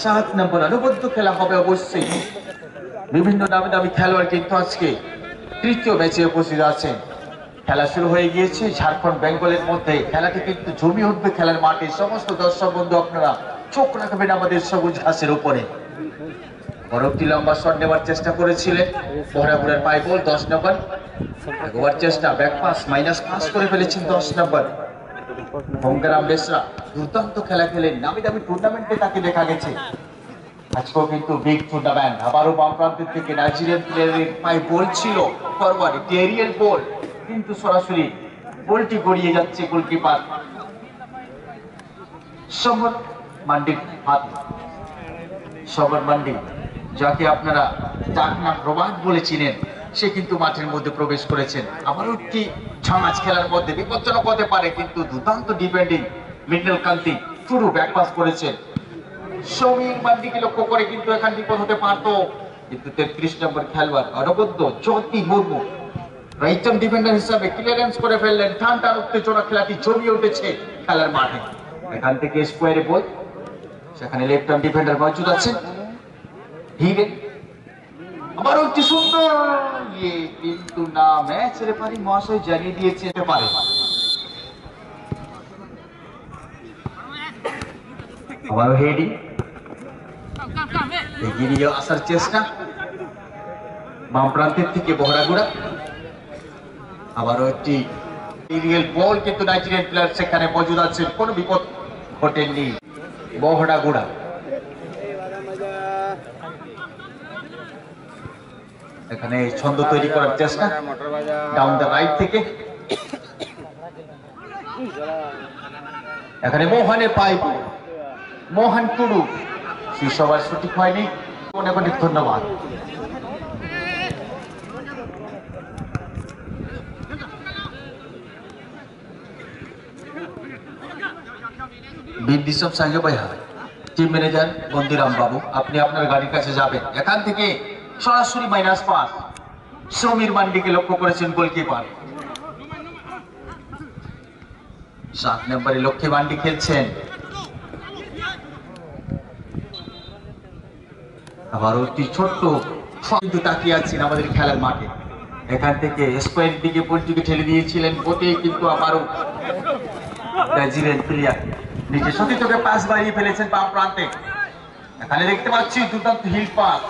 7 নম্বর অনুবদ্ধ খেলা হবে অবশ্যই। বিভিন্ন দামি দামি খেলোয়াড় কিন্তু আজকে তৃতীয় ম্যাচে উপস্থিত আছেন। খেলা শুরু হয়ে গিয়েছে ঝাড়খণ্ড বেঙ্গলের মধ্যে। খেলাটি কিন্তু জমি উঠবে খেলার মাঠে। সমস্ত দর্শক বন্ধু আপনারা চোখ রাখবেন আমাদের সবুজ ঘাসের উপরে। বরফটি লম্বা শট নেওয়ার চেষ্টা করেছিলেন বহরাগুড়ার পাই বল 10 নম্বর। একবার চেষ্টা ব্যাক পাস মাইনাস পাস করে ফেলেছেন 10 নম্বর। গঙ্গারাম বেসরা দুর্দান্ত খেলা খেলেন। নামি দামি টুর্নামেন্টে তাকে দেখা গেছে। আজকেও কিন্তু বিগ টুর্নামেন্ট। আবারও বাম প্রান্তের থেকে নাইজেরিয়ান প্লেয়ারের পায়ে বল ছিল ফরওয়ার্ড এরিয়াল বল, কিন্তু সরাসরি বলটি গড়িয়ে যাচ্ছে গোলকিপার সমর মান্ডির হাতে। সমর মান্ডি, যাকে আপনারা ডাকনাম রোমান বলে চিনেন, সে কিন্তু মাঠের মধ্যে প্রবেশ করেছেন। আবারও একটি ঝামাজ খেলার মধ্যে বিপজ্জনক হতে পারে, কিন্তু দুর্দান্ত ডিফেন্ডিং মিডল কান্তি শুরু ব্যাক পাস করেছেন। সমীর মান্ডিকে লক্ষ্য করে কিন্তু এখান বিপদ হতে পারত, কিন্তু 33 নম্বর খেলোয়াড় অনবদ্য জ্যোতি মুর্মু রাইট আর্ম ডিফেন্ডার হিসাবে ক্লিয়ারেন্স করে ফেললেন। টানটান উত্তেজনা খেলাটি জমিয়ে উঠেছে খেলার মাঠে। এখান থেকে স্কোয়ারে বল, সেখানে লেফট আর্ম ডিফেন্ডার মজুদ আছে হিরে। আবারও একটি সুন্দর কিন্তু না, ম্যাচ রেফারি মহাশয় জানিয়ে দিয়েছে পারে। আবারও হেডিং এগিয়ে আসার চেষ্টা বাম প্রান্তের থেকে বহরাগুড়া। আবারও একটি এরিয়াল বল, কিন্তু নাইজেরিয়ান প্লেয়ার সেখানে মজুদ আছে, কোনো বিপদ ঘটেনি বহরাগুড়া। এখানে ছন্দ তৈরি করার চেষ্টা ডাউন দ্য রাইট থেকে। এখানে মোহনের পাইপ, মোহন টুডু সবার সঠিক হয়নি, অনেক অনেক ধন্যবাদ। বিদ্যুৎ সাঙ্গে ভাই টিম ম্যানেজার বন্দিরাম বাবু, আপনি আপনার গাড়ির কাছে যাবেন। এখান থেকে সরাসরি মাইনাস পাস সমীর মান্ডিকে লক্ষ্য করেছেন গোলকিপার। 7 নম্বরে লক্ষ্মী মান্ডি খেলছেন। আবারও একটি ছোট্ট কিন্তু তাকিয়ে আছেন আমাদের খেলার মাঠে। এখান থেকে স্কোয়ার দিকে বলটিকে ঠেলে দিয়েছিলেন বটে, কিন্তু আবারও নাইজেরিয়ান প্লেয়ার নিচে সতীর্থকে পাস বাড়িয়ে ফেলেছেন বাম প্রান্তে। এখানে দেখতে পাচ্ছি দুর্দান্ত হিল পাস।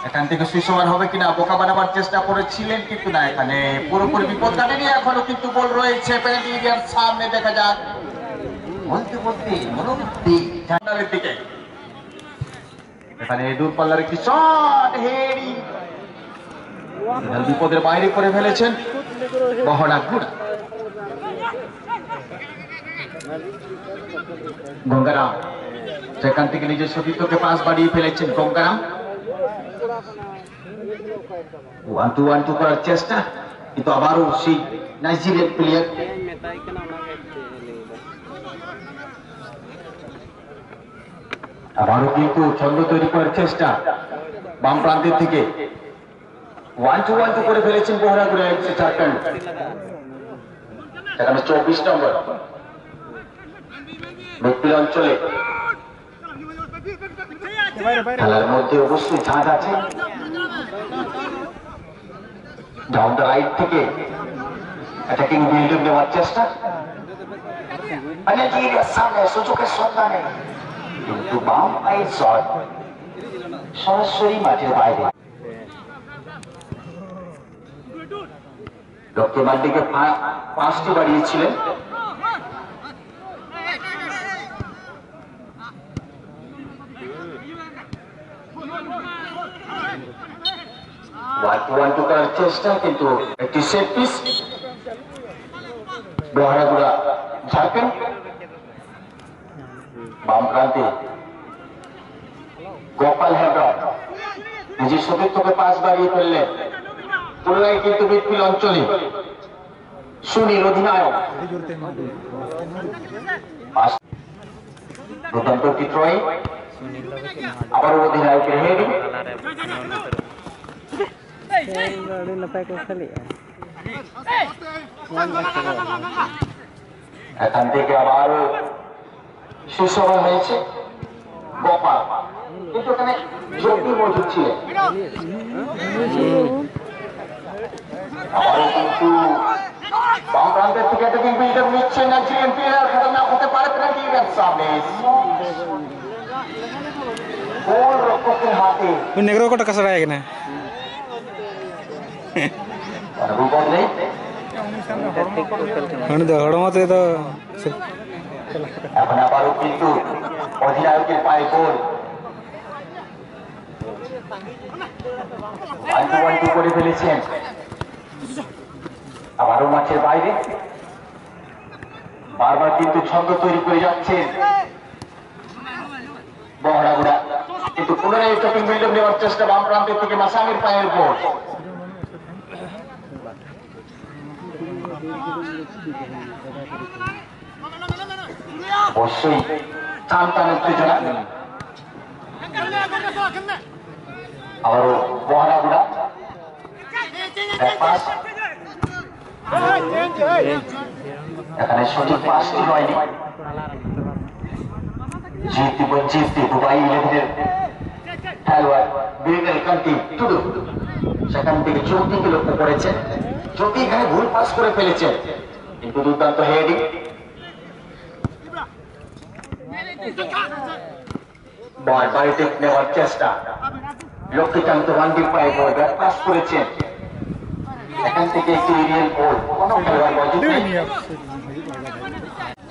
এখান থেকে সুসমান হবে কিনা, বোকা বানাবার চেষ্টা করেছিলেন, কিন্তু না, এখানে পুরোপুরি বিপদ কাটেনি। এখনো কিন্তু বল রয়েছে পেনাল্টি এরিয়ার সামনে। দেখা যাক বলতে বলতে মনোবৃত্তি ঝান্ডারের দিকে। এখানে দূরপাল্লার একটি শট হেডিং, বিপদের বাইরে করে ফেলেছেন বহরাগুড়া। গঙ্গারাম সেখান থেকে নিজের সতীর্থকে পাস বাড়িয়ে ফেলেছেন। গঙ্গারাম 1-2 করার চেষ্টা, কিন্তু আবারও সেই নাইজেরিয়ান প্লেয়ার আবারও কিন্তু ছন্দ তৈরি করার চেষ্টা বাম প্রান্তের থেকে। 1-2 করে ফেলেছেন বহরাগুড়া ঝাড়খণ্ড। সেখানে 24 নম্বর মিডফিল্ড অঞ্চলে খেলার মধ্যে অবশ্যই ঝাঁজ আছে। ডাউন দ্য রাইট থেকে অ্যাটাকিং বিল্ডিং নেওয়ার চেষ্টা, সামনে সুযোগের সন্ধানে, কিন্তু বাম পায়ের শট সরাসরি মাঠের বাইরে। লক্ষ্মী মান্ডিকে 5টি বাড়িয়েছিলেন। ওয়ান টু করার চেষ্টা, কিন্তু একটি সেট পিস বহরাগুড়া ঝাড়খণ্ড। বাম প্রান্তে গোপাল হেডন নিজের সতীর্থকে পাস বাড়িয়ে ফেললেন। পুনরায় কিন্তু মিডফিল্ড অঞ্চলে সুনীল অধিনায়ক দুর্দান্ত ত্রয়ী, আবারও অধিনায়কের হেডিং। এখান থেকে আবারও সুসময় হয়েছে গোপাল। সেখানে জ্যোতি মজুদ ছিলেন। আবারও কিন্তু বাম প্রান্তের থেকে একটা কিন্তু এটা নিচ্ছেন নাইজেরিয়ান প্লেয়ার, খতরনাক হতে পারে প্রেডিকের সামনে গোল রক্ষকের হাতে নেগ্রো কোটা কাছে রায় কিনা বিপদ নেই। হড়মতে তো এখন আবারও কিন্তু অধিনায়কের পায়ে গোল করে ফেলেছেন। আবারও মাঠের বাইরে বারবার কিন্তু ছন্দ তৈরি করে যাচ্ছেন বহরাগুড়া, কিন্তু পুনরায় টপিং বিল্ডার নেওয়ার চেষ্টা বাম প্রান্তের থেকে মাসামের পায়ের উপর। অবশ্যই টান টান উত্তেজনা। আবারও বহরাগুড়া এখানে সঠিক পাসটি হয়নি। জিততে দুবাই 11-এর খেলোয়াড় বিরিগেল কান্তি টুডু সেখান থেকে জ্যোতিকে লক্ষ্য করেছেন। জ্যোতি এখানে ভুল পাস করে ফেলেছেন, কিন্তু দুর্দান্ত হেডিং। বল বাড়িতে নেওয়ার চেষ্টা, লক্ষ্মীকান্ত রান্ডির পায়ে বল পাস করেছেন। এখান থেকে একটি এরিয়াল গোল, কোনো খেলোয়াড় মজুদ নেই।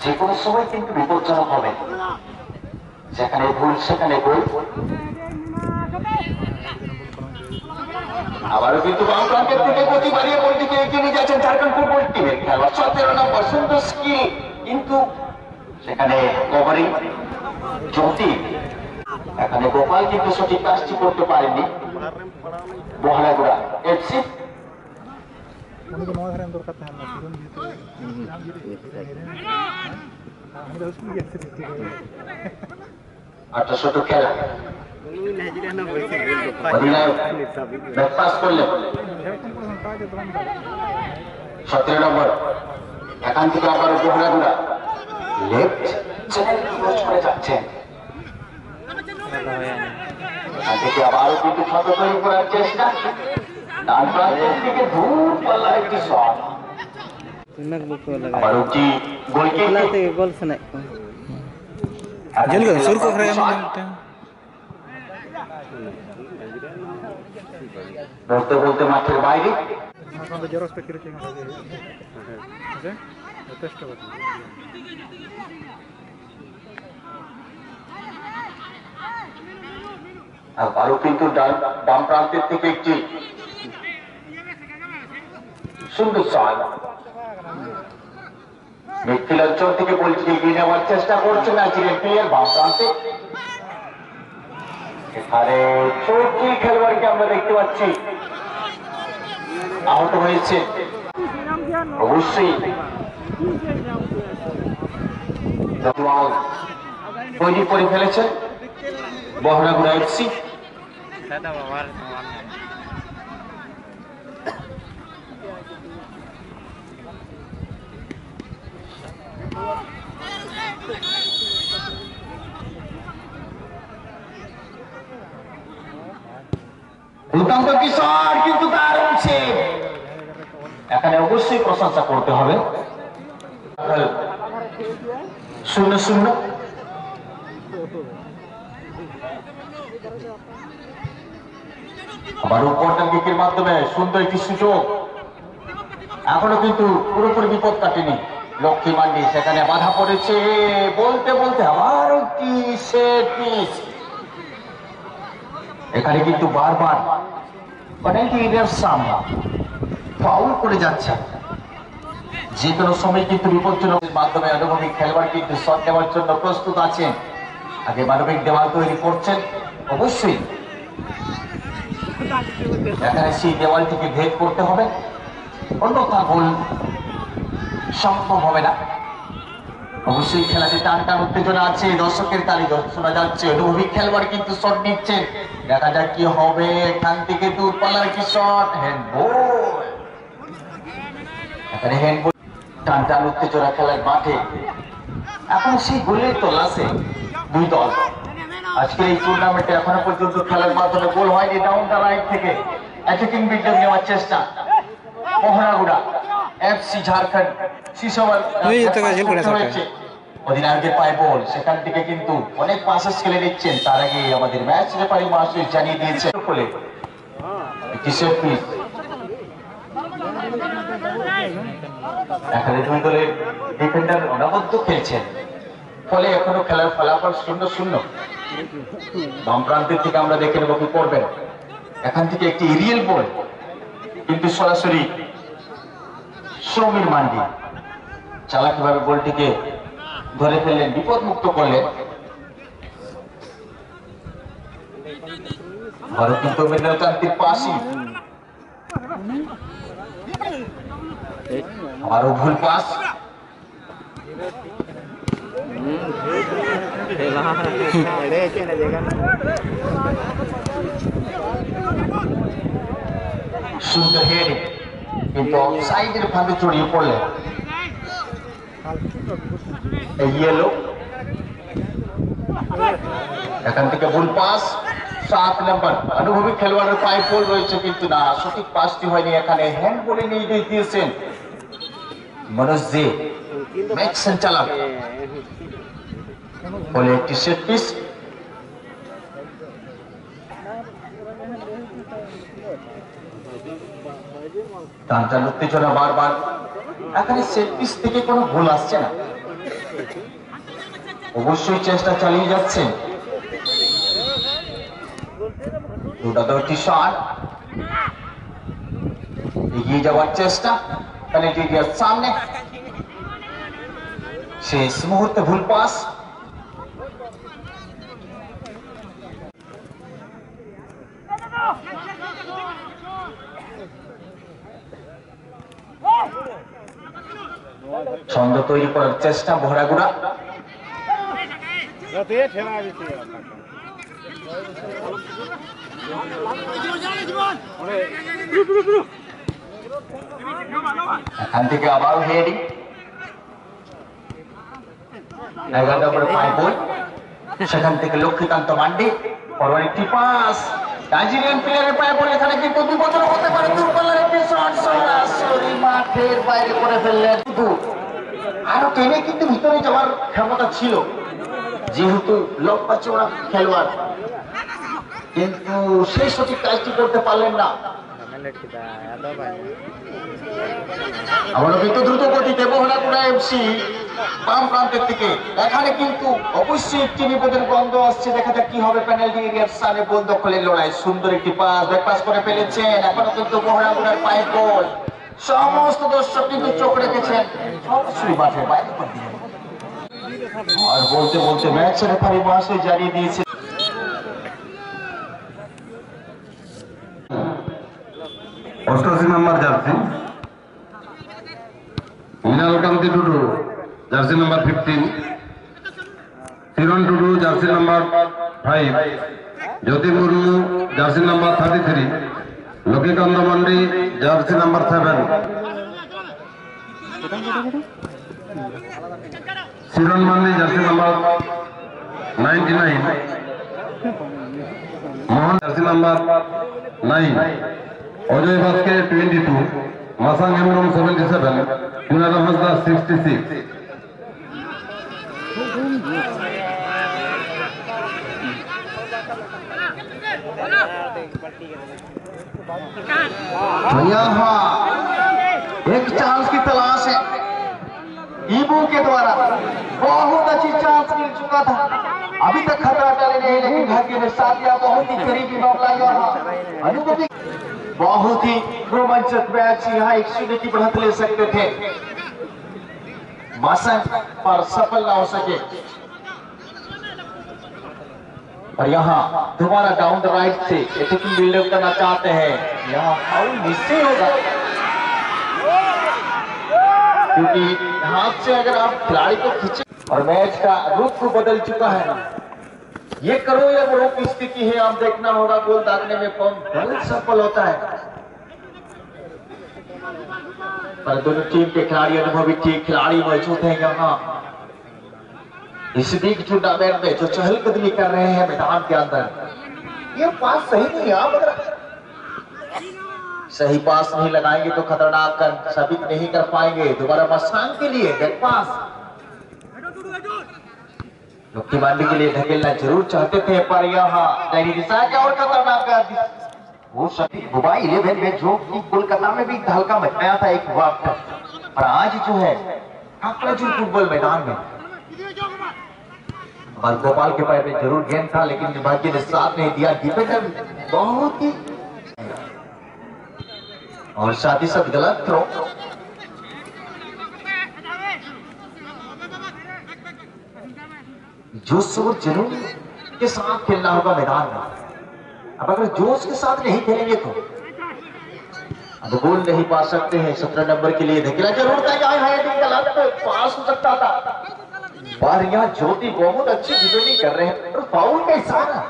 যে কোনো সময় কিন্তু বিপজ্জনক হবে, যেখানে ভুল সেখানে গোল। আবারও কিন্তু বাম প্রান্তের থেকে গতি বাড়িয়ে বলটিকে এগিয়ে নিয়ে যাচ্ছেন ঝাড়খণ্ড ফুটবল টিমের খেলোয়াড়। 17 নম্বর সুন্দর স্কিল, কিন্তু সেখানে কভারিং জ্যোতি। এখানে গোপাল কিন্তু সঠিক কাজটি করতে পারেননি। বহরাগুড়া এফসি আঠাশো খেলা অধিনায়ক ব্যাকপাস করলেন 17 নম্বর। এখান থেকে আবার বহরাগুড়া লেফট চ্যানেল ক্লোজ করে যাচ্ছেন। এখান থেকে আবারও কিন্তু ক্ষত তৈরি করার চেষ্টা, ডান প্রান্তের থেকে দূর পাল্লার একটি শট। আবারও কি গোল বলতে বলতে মাঠের বাইরে আবারও কিন্তু বাম প্রান্তের থেকে একটি সুন্দর শট। মিডফিল্ড অঞ্চল থেকে বলটি এগিয়ে নেওয়ার চেষ্টা করছে নাইজেরিয়ান প্লেয়ার বাম প্রান্তে। এখানে চোখটি খেলোয়াড়কে আমরা দেখতে পাচ্ছি আহত হয়েছে। অবশ্যই তৈরি করে ফেলেছেন বহরাগুড়া এফসি। দুর্দান্ত কিশোর, কিন্তু দারুণ সেভ। এখানে অবশ্যই প্রশংসা করতে হবে। 0-0 আবার কর্নার কিকের মাধ্যমে সুন্দর একটি সুযোগ। এখনো কিন্তু পুরোপুরি বিপদ কাটেনি লক্ষ্মী মান্ডি, সেখানে বাধা পড়েছে। বলতে বলতে আবার একটি সেট পিস। এখানে কিন্তু বারবার সামনা ফাউল করে যাচ্ছে। যে কোনো সময় কিন্তু বিপজ্জনকের মাধ্যমে অনুভবী খেলোয়াড় কিন্তু শট নেওয়ার জন্য প্রস্তুত আছেন। আগে মানবিক দেওয়াল তৈরি করছেন, অবশ্যই এখানে সেই দেওয়ালটিকে ভেদ করতে হবে, অন্যথা গোল সম্ভব হবে না। অবশ্যই খেলাতে টান টান উত্তেজনা আছে, দর্শকের তালি শোনা যাচ্ছে। অনুভবী খেলোয়াড় কিন্তু শট নিচ্ছেন, দেখা যাক কি হবে। এখান থেকে দূরপাল্লার কি শট, হ্যান্ডবল। এখানে হ্যান্ডবল, টান টান উত্তেজনা খেলার মাঠে। এখন সেই গোলের তল্লাশে দুই দল। আজকের এই টুর্নামেন্টে এখনো পর্যন্ত খেলার মাধ্যমে গোল হয়নি। ডাউন দ্য রাইট থেকে অ্যাটাকিং বিল্ডার নেওয়ার চেষ্টা মোহনাগুড়া এফসি ঝাড়খণ্ড শিশোবার হয়েছে। অধিনায়কের পায়ে বল, সেখান থেকে কিন্তু অনেক পাসেস খেলে নিচ্ছেন। তার আগে আমাদের ম্যাচ রেফারি মহাশয় জানিয়ে দিয়েছে ফলে একটি সেট পিস। এখানে দুই দলের ডিফেন্ডার অনবদ্য খেলছেন, ফলে এখনো খেলার ফলাফল 0-0। বাম প্রান্তের থেকে আমরা দেখে নেব কি করবেন। এখান থেকে একটি এরিয়াল বল, কিন্তু সরাসরি সমীর মান্ডি চালাকিভাবে বলটিকে ধরে ফেললেন, বিপদমুক্ত করলেন। আরো কিন্তু মৃণাল কান্তির পাশই, আরো ভুল পাস। সুন্দর হেডিং, কিন্তু অফসাইডের ফাঁদে জড়িয়ে পড়লেন। ইয়েলো, এখান থেকে ভুল পাস। 7 নম্বর অনুভবী খেলোয়াড়ের পায়ে বল রয়েছে, কিন্তু না, সঠিক পাসটি হয়নি। এখানে হ্যান্ড বলে নির্দেশ দিয়েছেন মনোজ দে, ম্যাক্সন চালাক, বলে একটি সেট পিস। টানটান উত্তেজনা বারবার। এখানে সেট পিস থেকে কোনো ভুল আসছে না, অবশ্যই চেষ্টা চালিয়ে যাচ্ছেন। দুটি শট, এগিয়ে যাওয়ার চেষ্টা পেনাল্টির সামনে, শেষ মুহূর্তে ভুল পাস। ছন্দ তৈরি করার চেষ্টা ভরাগুড়া। এখান থেকে আবার হেডিং, 11 নম্বরে পায়ে বল, সেখান থেকে লক্ষ্মীকান্ত মান্ডি, পরবর্তী একটি পাস নাইজেরিয়ান প্লেয়ারের পায়ে বল। এখানে কিন্তু বিপদের হতে পারে, দুর্বলের একটি শট সরাসরি মাঠের বাইরে করে ফেললেন। কিন্তু আরো টেনে কিন্তু ভিতরে যাওয়ার ক্ষমতা ছিল, যেহেতু লম্বা চওড়া খেলোয়াড়, কিন্তু সেই সঠিক কাজটি করতে পারলেন না। আবারও কিন্তু দ্রুত গতিতে মোহনাগুড়া এফসি বাম প্রান্তের থেকে। এখানে কিন্তু অবশ্যই একটি বিপদের গন্ধ আসছে, দেখা যাক কি হবে। পেনাল্টি এরিয়ার সামনে বল দখলের লড়াই, সুন্দর একটি পাস, ব্যাক পাস করে ফেলেছেন। এখনো কিন্তু মোহনাগুড়ার পায়ে বল, সমস্ত দর্শক কিন্তু চোখ রেখেছেন, সরাসরি মাঠের বাইরে করে দিলেন। আর বলতে বলতে ম্যাচ রেফারি মহাশয় জানিয়ে দিয়েছে 88 number jersey Mrinal Kanti Tudu, jersey number 15, Kiran Tudu, jersey number 5, Jyoti Murmu, jersey number 33, Lakshmikanta Mandi, jersey number 7, Kiran Mandi, jersey number 99, Mohan, jersey number 9, Ajay Baske 22, Masang Hembram 77, Kunal Hasda 66। यहाँ एक चांस की तलाश है, ईबू के द्वारा बहुत अच्छी चांस मिल चुका था, अभी तक खतरा टले नहीं, लेकिन भाग्य ने साथ दिया। बहुत ही करीबी मामला यहाँ, अनुभवी बहुत ही रोमांचक मैच, यहाँ 1-0 की बढ़त ले सकते थे, मौसम पर सफल ना हो सके। और यहाँ दोबारा डाउन द राइट से अटैकिंग बिल्डअप करना चाहते हैं, यहाँ फाउल निश्चय होगा, क्योंकि हाथ से अगर आप खिलाड़ी को खींचे और मैच का रुख बदल चुका है। ये करो या वो की स्थिति है, आप देखना होगा गोल दागने में कौन दल सफल होता है। पर दोनों टीम के खिलाड़ी, अनुभवी टीम खिलाड़ी मौजूद हैं यहाँ। इस बिग टूर्नामेंट में जो चहलकदमी कर रहे हैं मैदान के अंदर, ये पास सही नहीं है। आप अगर सही पास नहीं लगाएंगे तो खतरनाक कर साबित नहीं कर पाएंगे। दोबारा मस्तान के लिए बैक पास लुक्की मांडी के लिए धकेलना जरूर चाहते थे, पर यहाँ नई दिशा क्या और खतरनाक कर वो शक्ति दुबई 11 में जो कि कोलकाता में भी धलका मचाया था एक वक्त, और आज जो है जो फुटबॉल मैदान में और गोपाल के पैर में जरूर गेंद था, लेकिन निर्भाग्य ने साथ नहीं दिया। डिफेंडर बहुत ही और साथ ही साथ गलत थ्रो। जोश और जुनून के साथ खेलना होगा मैदान में। अब अगर जोश के साथ नहीं खेलेंगे तो अब गोल नहीं पा सकते हैं। 17 नंबर के लिए धकेला जरूर था, गलत पास हो सकता था, पर यहाँ ज्योति बहुत अच्छी डिफेंडिंग कर रहे हैं और फाउल का इशारा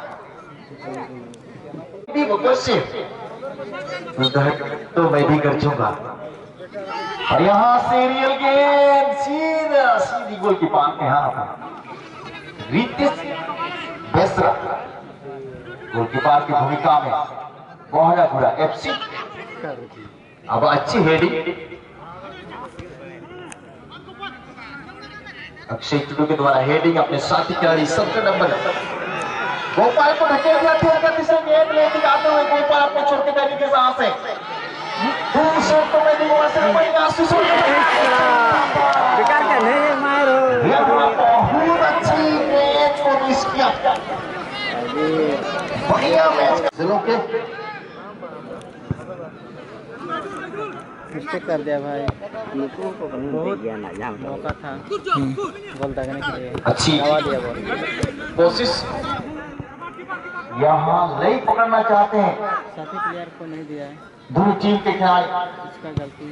तो मैं भी कर दूंगा। और यहाँ सीरियल गेम सीधी गोल की पान के हाथ रितेश बेसरा गोलकीपर की भूमिका में बहुत बुरा एफसी। अब अच्छी हेडिंग अक्षय टुडू के द्वारा हेडिंग अपने साथी खिलाड़ी 17 नंबर गोपाल को धकेल दिया था। अगर इसे गेंद लेके जाते हुए गोपाल अपने छोटे तरीके से आसे तो मैं बेकार का नहीं मारो, बहुत अच्छी मैच को मिस किया, बढ़िया मैच चलो के मिस्टेक कर दिया भाई। बहुत मौका था बॉल दागने के लिए, अच्छी दबा दिया बॉल। कोशिश यहाँ नहीं पकड़ना चाहते हैं, साथी प्लेयर को नहीं दिया है, दोनों टीम के खिलाड़ी इसका गलती।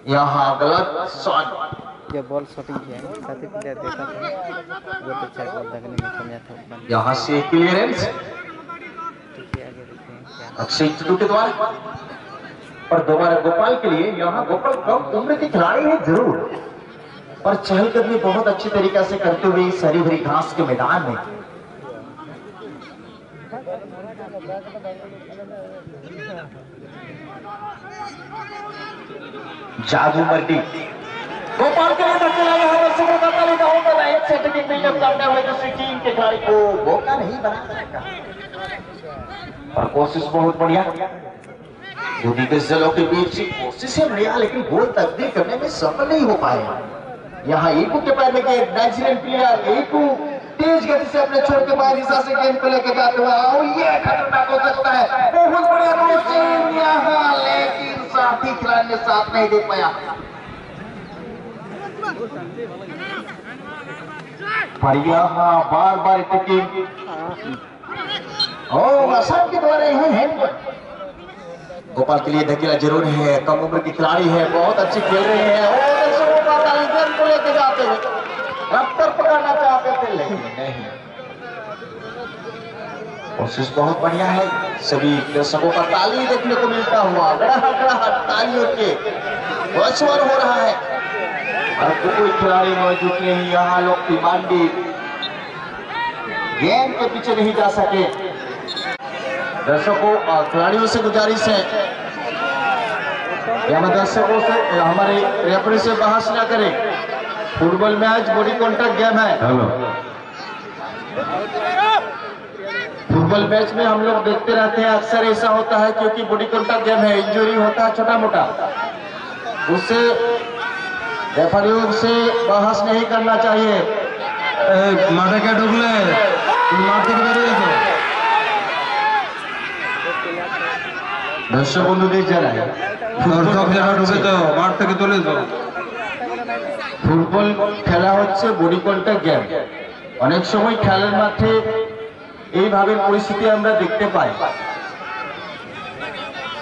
यहाँ गलत शॉट, जब बॉल शॉटिंग किया साथी प्लेयर देखा था, बहुत अच्छा बॉल दागने में कामयाब था। यहाँ से क्लियरेंस आगे देखते हैं क्या अक्षय टुडू के द्वारा, पर दोबारा गोपाल के लिए। यहाँ गोपाल कम उम्र के खिलाड़ी है जरूर, पर चहलकदमी बहुत अच्छी तरीके से करते हुए इस हरी भरी घास के मैदान में जादू मर्दी गोपाल के लिए धकेला गया है। दर्शकों का ताली होगा राइट सेटिंग बिल्डअप करते हुए दूसरी टीम के खिलाड़ी को मौका नहीं बना सका, और कोशिश बहुत बढ़िया दूरी के जलों के बीच कोशिश है बढ़िया, लेकिन गोल तब्दील करने में सफल नहीं हो पाया। यहाँ ईकू के पैर में नाइजीरियन प्लेयर ईकू तेज गति से अपने छोर के बाहर दिशा से गेंद को लेकर जाते हुए, और ये खतरनाक हो सकता है। बहुत बढ़िया कोशिश यहाँ, लेकिन साथी खिलाड़ी ने साथ नहीं दे पाया। पर यहाँ बार बार टिकी आसान के द्वारा यहाँ है। गोपाल के लिए धकेला जरूर है, कम उम्र के खिलाड़ी है, बहुत अच्छे खेल रहे हैं, और गेंद को लेकर जाते हुए रफ्तार पकड़ना चाहते थे लेकिन नहीं। कोशिश बहुत बढ़िया है, सभी दर्शकों का ताली देखने को मिलता हुआ तालियों के वर्चस्वर हो रहा है, और कोई खिलाड़ी मौजूद नहीं। यहाँ लोग मांडी गेंद के पीछे नहीं जा सके। दर्शकों और खिलाड़ियों से गुजारिश है, यहाँ दर्शकों से हमारे रेफरी से बहस न करें। Football match body contact game है। फुटबॉल मैच में हम लोग देखते रहते हैं, अक्सर ऐसा होता है क्योंकि बॉडी कॉन्टैक्ट गेम है, इंजरी होता है छोटा मोटा, उससे रेफरियों से बहस नहीं करना चाहिए। माठे क्या ढुकले माठे के बेरिए दर्शक बंधु देख जा रहा है, दर्शक যারা ঢুকে তো মাঠ থেকে চলে যাও। ফুটবল খেলা হচ্ছে বডি কন্ট্যাক্ট গেম। অনেক সময় খেলার মাঠে এইভাবে পরিস্থিতি আমরা দেখতে পাই,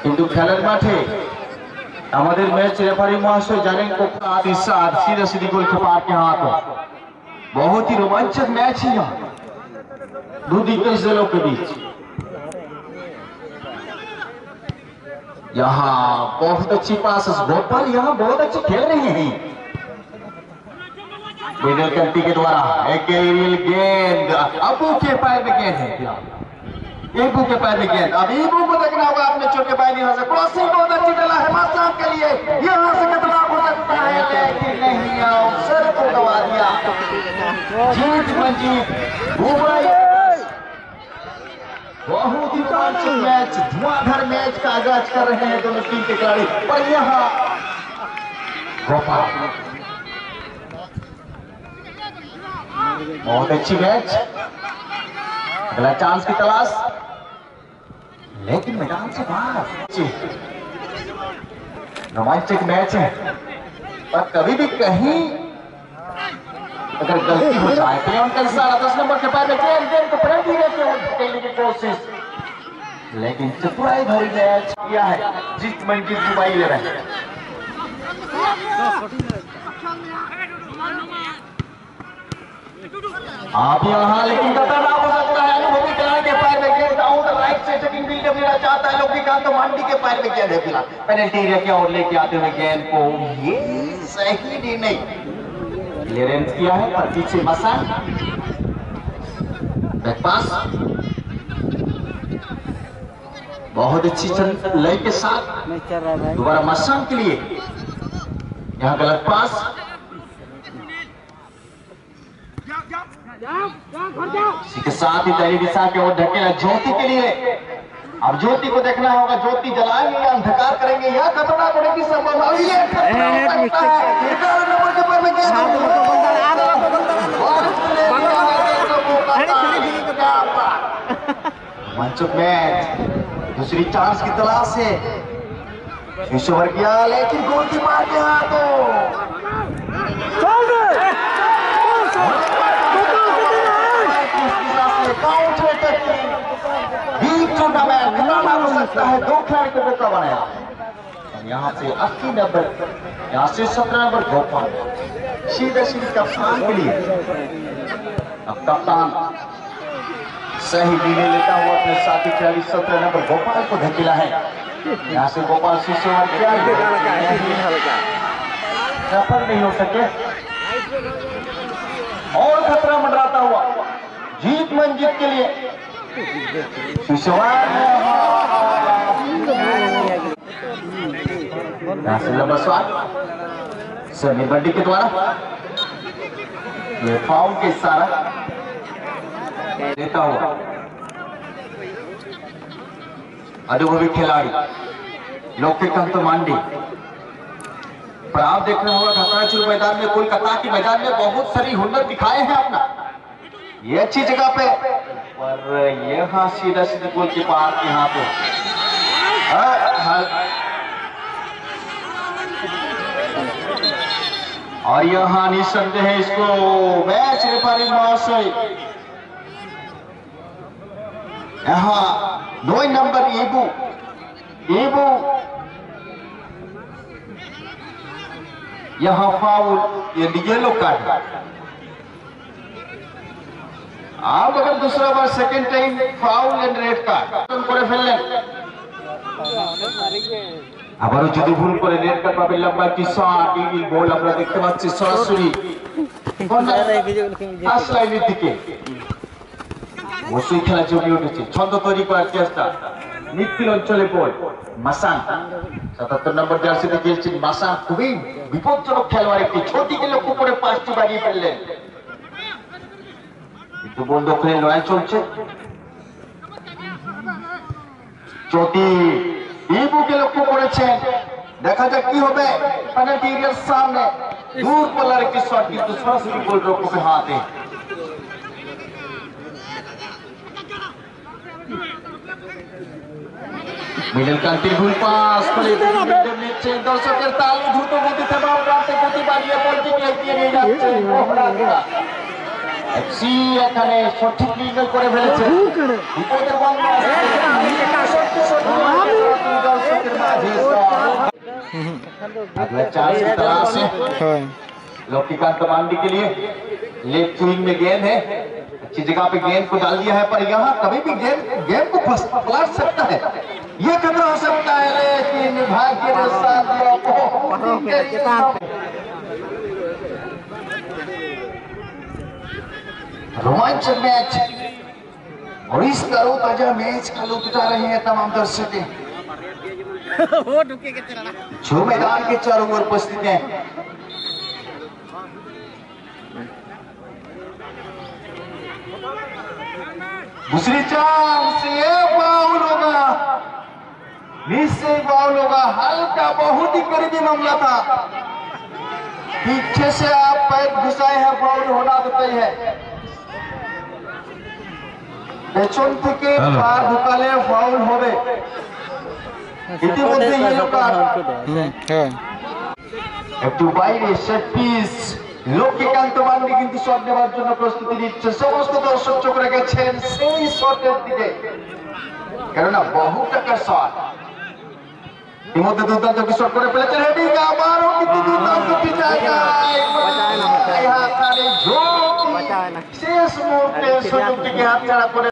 কিন্তু খেলার মাঠে আমাদের मैच रेफरी महाशय जानें को सीधा सीधी गोल के पार के हाथ। बहुत ही रोमांचक मैच है यहाँ दो दिग्गज दलों के बीच। यहाँ बहुत अच्छी पास, गोपाल यहाँ बहुत अच्छे खेल रहे हैं। मिडल कंटी के द्वारा एक एरियल गेंद अबू के पैर में गेंद है। ईबू के पैर में गेंद। अब ईबू को देखना होगा अपने छोटे भाई यहाँ से क्रॉसिंग बहुत अच्छी डला है मासाम के लिए, यहाँ से खतरनाक हो सकता है लेकिन नहीं, अवसर को गवा दिया। जीत मंजीत दुबई। बहुत ही रोमांचक मैच, धुआंधार मैच का आगाज कर रहे हैं दोनों टीम के खिलाड़ी। और यहाँ गोपाल बहुत अच्छी मैच, अगला चांस की तलाश लेकिन मैदान से बाहर। रोमांचक मैच है पर कभी भी कहीं अगर गलती हो जाए तो उनका इशारा 10 नंबर के पैर में गेंद को पलट दी रहती है खेलने की कोशिश, लेकिन चतुराई भरी मैच किया है जीत मंजीत दुबई 11। आप यहाँ लेकिन खतरनाक हो सकता है। अनुभवी खिलाड़ी के पैर में गेंद आउट राइट से सेटिंग फील्ड मिलना चाहता है लौकीकांत मंडी के पैर में गेंद है फिलहाल पेनल्टी एरिया की ओर लेके आते हुए गेंद को ये सही नहीं क्लियरेंस किया है पर पीछे मसान बैक पास बहुत अच्छी लय के साथ दोबारा मसान के लिए यहाँ गलत पास इसी के साथ ही दहली दिशा के ओर ढकेला ज्योति के लिए। अब ज्योति को देखना होगा ज्योति जलाएंगे या अंधकार करेंगे, यह खतरनाक होने की संभावना मंचुक मैच दूसरी चांस की तलाश है ईश्वर किया लेकिन गोल की मार के हाथों हो सकता है। 2 खिलाड़ी को मौका बनाया यहाँ से 80 नंबर, यहाँ से 17 नंबर गोपाल सीधे कप्तान के लिए। अब कप्तान सही निर्णय लेता हुआ अपने साथी खिलाड़ी 17 नंबर गोपाल को धकेला है। यहाँ से गोपाल शिशोवर क्या सफल नहीं हो सके और खतरा मंडराता हुआ जीत मंजीत के लिए समीर बंडी के द्वारा ये फाउल के इशारा देता हुआ अनुभवी खिलाड़ी लौकीकांत मांडी। पर आप देख रहे होगा घटनाचूर मैदान में कोलकाता के मैदान में बहुत सारी हुनर दिखाए हैं अपना, ये अच्छी जगह पे पर यहाँ सीधा सीधा गोल के पार यहाँ पे और यहाँ निसंदेह है इसको मैच रेफरी महाशय यहाँ 9 नंबर ईबू यहाँ फाउल येलो कार्ड। आप अगर दूसरा बार second time foul and red card করে ফেললেন আবারও যদি ভুল করে রেড কার্ড পাবেন লম্বা কি শট এই গোল আমরা দেখতে পাচ্ছি সরাসরি ফার্স্ট লাইনের দিকে অবশ্যই খেলা জমে উঠেছে ছন্দ তৈরি করার চেষ্টা মিডফিল্ড অঞ্চলে বল মাসান 77 নম্বর জার্সিতে খেলছেন মাসান খুবই বিপজ্জনক খেলোয়াড় একটি ছোটিকে লক্ষ্য করে পাঁচটি বাড়িয়ে ফেললেন কিন্তু বল দখলে লড়াই চলছে চটি ইবুকে লক্ষ্য করেছেন দেখা যাক কি হবে পেনাল্টি এরিয়ার সামনে দূর পাল্লার একটি শট কিন্তু সরাসরি গোলরক্ষকের হাতে মিডল কান্ট্রি ভুল পাস করে নিচ্ছে দর্শকের তাল দ্রুত গতিতে বাম প্রান্তে গতি বাড়িয়ে বলটিকে এগিয়ে নিয়ে যাচ্ছে মোহরাদা এফসি এখানে সঠিক নির্ণয় করে ফেলেছে বিপদের বন্ধ দর্শকের মাঝে अगला चांस की तलाश है लौकीकांत मांडी के लिए लेफ्ट विंग में गेंद है अच्छी जगह पे गेंद को डाल दिया है पर यहाँ कभी भी गेंद को पलट सकता है ये खतरा हो सकता है लेकिन भाग्य के साथ रोमांचक मैच और इस तरोताजा मैच का लुत्फ उठा रहे हैं तमाम दर्शक जो मैदान के चारों ओर उपस्थित हैं। दूसरी चांस, ये फाउल होगा, निश्चय फाउल होगा। हल्का बहुत ही करीबी मामला था, पीछे से आप पैर घुसाए हैं, फाउल होना तो तय है। পেছন থেকে পা ঢুকালে ফাউল হবে। ইতিমধ্যে ইয়েলো কার্ড। হ্যাঁ একটু বাইরে সেট পিস লক্ষ্মীকান্ত মান্ডি কিন্তু শট নেওয়ার জন্য প্রস্তুতি নিচ্ছে। সমস্ত দর্শক চোখ রেখেছেন সেই শটের দিকে, কেননা বহু টাকার শট। ইতিমধ্যে দুর্দান্ত একটি শট করে ফেলেছেন, হেডিং আবারও কিন্তু দুর্দান্ত জায়গায় শেষ মুহূর্তে সুযোগটিকে হাতছাড়া করে